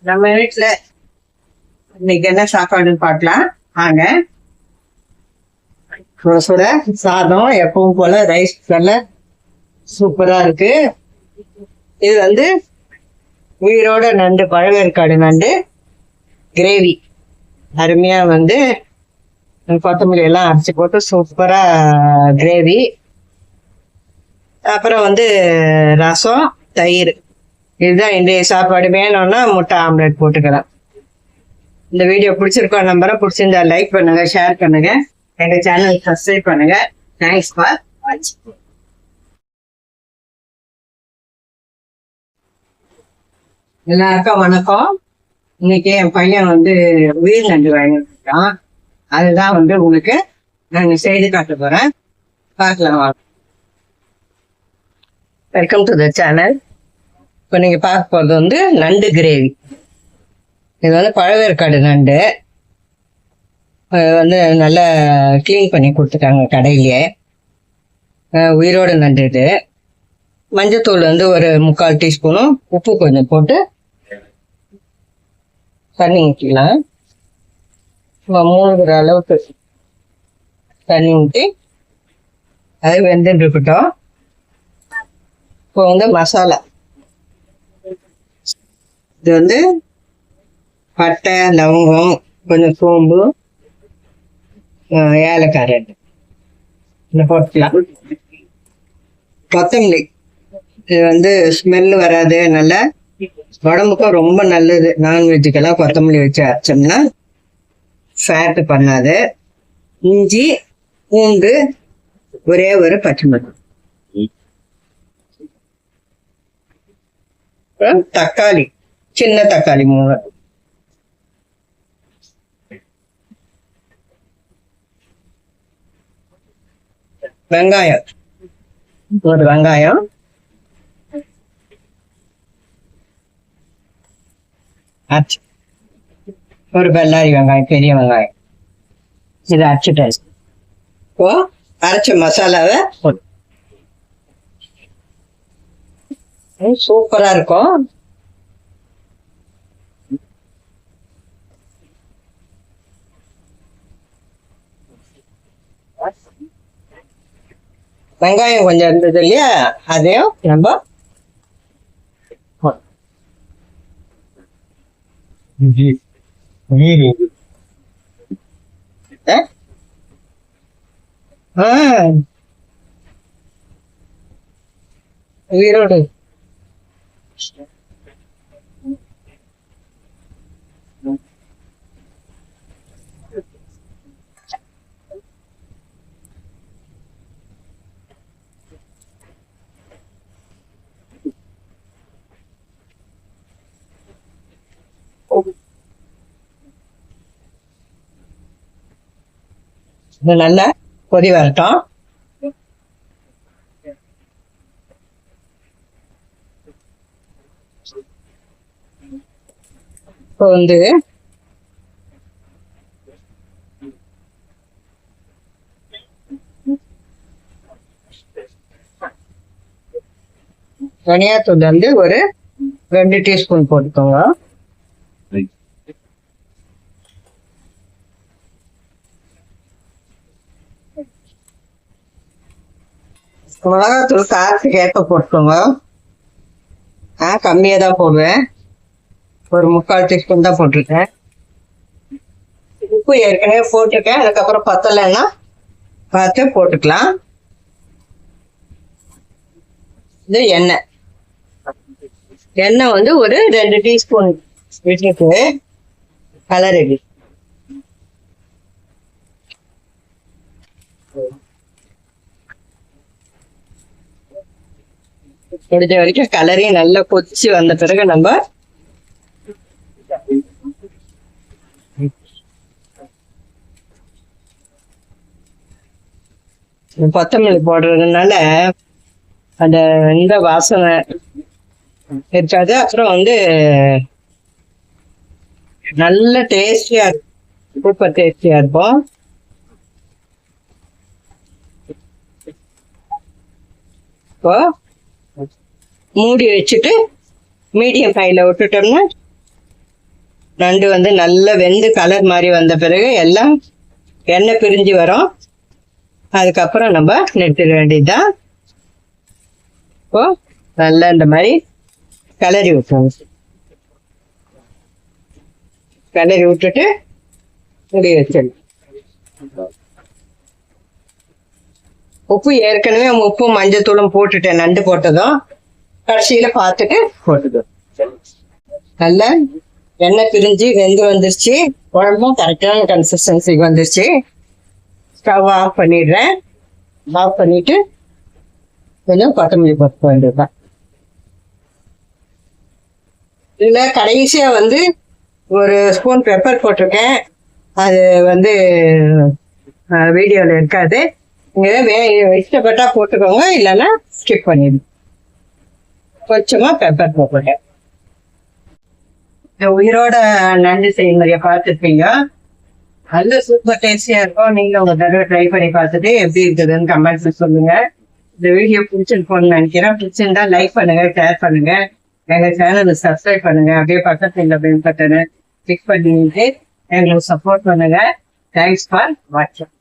நம்ம வீட்டுல இன்னைக்கு என்ன சாப்பாடுன்னு பார்க்கலாம் வாங்க. சுட சாதம் எப்பவும் போல ரைஸ் நல்ல சூப்பரா இருக்கு. இது வந்து உயிரோட நண்டு, பழவேற்காடு நண்டு கிரேவி. அருமையா வந்து கொத்தமல்லி எல்லாம் அரைச்சி போட்டு சூப்பரா கிரேவி. அப்புறம் வந்து ரசம், தயிர். இதுதான் இன்றைய சாப்பாடு. வேணும்னா முட்டை ஆம்லெட் போட்டுக்கலாம். இந்த வீடியோ பிடிச்சிருக்கோம் நம்பரை. பிடிச்சிருந்தா லைக் பண்ணுங்க, ஷேர் பண்ணுங்க, எங்க சேனல் சப்ஸ்கிரைப் பண்ணுங்க. தேங்க்ஸ் ஃபார் வாட்சிங். எல்லாருக்கும் வணக்கம். இன்னைக்கு என் பையன் வந்து உயிர் நண்டு வாங்கிட்டு இருக்கான். அதுதான் வந்து உங்களுக்கு நான் செய்து காட்ட போறேன். பார்க்கலாம் வாங்க. Welcome to the channel. இப்போ நீங்க பார்க்க போறது வந்து நண்டு கிரேவி. இது வந்து பழவேற்காடு நண்டு வந்து நல்லா கிளீன் பண்ணி கொடுத்துட்டாங்க கடையிலேயே. உயிரோட நண்டு இது. மஞ்சத்தூள் வந்து ஒரு 3/4 டீஸ்பூனும், உப்பு கொஞ்சம் போட்டு தண்ணி ஊற்றிக்கலாம். மூழ்கிற அளவுக்கு தண்ணி ஊற்றி அது வெந்துட்டு இருக்கட்டும். இப்போ வந்து மசாலா, இது வந்து பட்டை, லவங்கம், கொஞ்சம் சோம்பு, ஏலக்காய் 2 போட்டுக்கலாம். கொத்தமல்லி, இது வந்து ஸ்மெல் வராது, நல்லா உடம்புக்கும் ரொம்ப நல்லது. நான்வெஜ்ஜுக்கெல்லாம் கொத்தமல்லி வச்சு அரைச்சோம்னா ஃபேட்டு பண்ணாது. இஞ்சி, பூண்டு, ஒரே ஒரு பச்சை மிளகாய், தக்காளி, சின்ன தக்காளி 3, வெங்காயம், ஒரு வெங்காயம், ஒரு பெல்லாரி வெங்காயம், பெரிய வெங்காயம். இதை அரைச்சிட்டேன். இப்போ அரைச்ச மசாலாவை சூப்பரா இருக்கும். வெங்காயம் கொஞ்சம் இருந்தது இல்லையா, அதையும் நம்ம உயிரோடு இது நல்லா கொதி வரட்டும். இப்போ வந்து தனியாத்தூள் வந்து ஒரு 2 டீஸ்பூன் போட்டுக்கோங்க. மிளகாத்தூள் காரத்துக்கு ஏற்ப போட்டுக்கோங்க. கம்மியாக தான் போடுவேன், ஒரு 3/4 டீஸ்பூன் தான் போட்டிருக்கேன். உப்பு ஏற்கனவே போட்டிருக்கேன், அதுக்கப்புறம் பத்தலைன்னா பார்த்து போட்டுக்கலாம். இது எண்ணெய் வந்து ஒரு 2 டீஸ்பூன் விட்டுட்டு கலருக்கு முடிஞ்ச வரைக்கும் கலரி நல்லா கொதிச்சு வந்த பிறகு நம்ம கொத்தமல்லி போடுறதுனால அந்த இந்த வாசனை இருக்காது. அப்புறம் வந்து நல்ல டேஸ்டியா இருக்கும், சூப்பர் டேஸ்டியா இருக்கும். இப்போ மூடி வச்சுட்டு மீடியம் ஃப்ளைல விட்டுட்டோம்னா நண்டு வந்து நல்லா வெந்து கலர் மாதிரி வந்த பிறகு எல்லாம் எண்ணெய் பிரிஞ்சு வரும். அதுக்கப்புறம் நம்ம நிறுத்திட வேண்டியதுதான். இப்போ நல்லா இந்த மாதிரி கிளறி விட்டுருவோம். கிளறி விட்டுட்டு மூடி வச்சிடணும். உப்பு ஏற்கனவே உப்பும் மஞ்சத்தூளும் போட்டுட்டேன். நண்டு போட்டதும் கடைசியில பார்த்துட்டு போட்டுடும். நல்லா எண்ணெய் பிரிஞ்சு வெந்து வந்துருச்சு. குழம்பும் கரெக்டான கன்சிஸ்டன்சிக்கு வந்துருச்சு. ஸ்டவ் ஆஃப் பண்ணிடுறேன். ஆஃப் பண்ணிட்டு கொஞ்சம் கொத்தமல்லி போட்டு வேண்டியதுதான். இதுல கடைசியா வந்து ஒரு ஸ்பூன் பெப்பர் போட்டிருக்கேன். அது வந்து வீடியோல இருக்காது. நீங்க இஷ்டப்பட்டா போட்டுக்கோங்க, இல்லைன்னா ஸ்கிப் பண்ணிடுங்க. கொஞ்சமா பெப்பர் போட்டுட்டேன். உயிரோட நண்டு செய்முறையை பார்த்துருப்பீங்க. நல்ல சூப்பர் டேஸ்டியா இருக்கும். நீங்க உங்க தடவை ட்ரை பண்ணி பார்த்துட்டு எப்படி இருக்குதுன்னு கமெண்ட்ஸ்ல சொல்லுங்க. இந்த வீடியோ பிடிச்சிருக்கோம்னு நினைக்கிறேன். பிடிச்சிருந்தா லைக் பண்ணுங்க, ஷேர் பண்ணுங்க, எங்க சேனலை சப்ஸ்கிரைப் பண்ணுங்க. அப்படியே பக்கத்துல பெல் பட்டனை கிளிக் பண்ணிட்டு எங்களுக்கு சப்போர்ட் பண்ணுங்க. தேங்க்ஸ் ஃபார் வாட்சிங்.